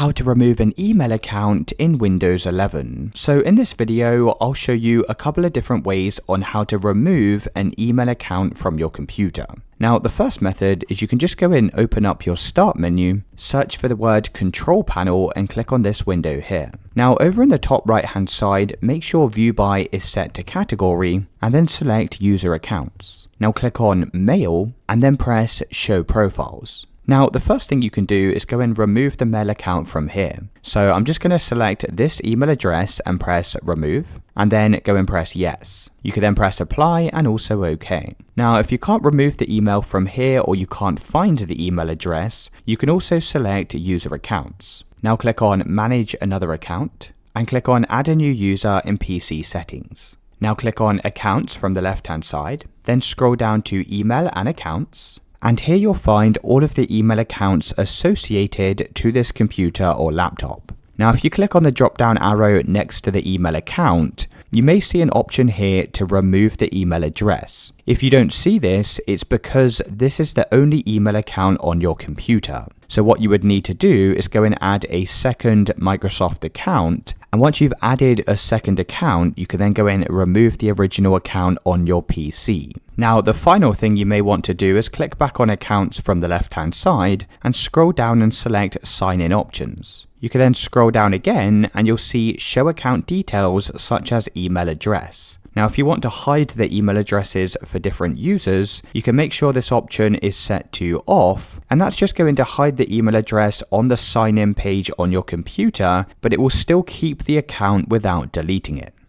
how to remove an email account in Windows 11. So in this video, I'll show you a couple of different ways on how to remove an email account from your computer. Now, the first method is you can just go in, open up your Start menu, search for the word Control Panel and click on this window here. Now, over in the top right hand side, make sure View By is set to Category and then select User Accounts. Now click on Mail and then press Show Profiles. Now, the first thing you can do is go and remove the mail account from here. So I'm just going to select this email address and press remove, and then go and press yes. You can then press apply and also OK. Now, if you can't remove the email from here or you can't find the email address, you can also select user accounts. Now click on manage another account and click on add a new user in PC settings. Now click on accounts from the left hand side, then scroll down to email and accounts. And here you'll find all of the email accounts associated to this computer or laptop. Now, if you click on the drop down arrow next to the email account, you may see an option here to remove the email address. If you don't see this, it's because this is the only email account on your computer. So what you would need to do is go and add a second Microsoft account. And once you've added a second account, you can then go in and remove the original account on your PC. Now, the final thing you may want to do is click back on accounts from the left hand side and scroll down and select sign in options. You can then scroll down again and you'll see show account details such as email address. Now, if you want to hide the email addresses for different users, you can make sure this option is set to off, and that's just going to hide the email address on the sign in page on your computer, but it will still keep the account without deleting it.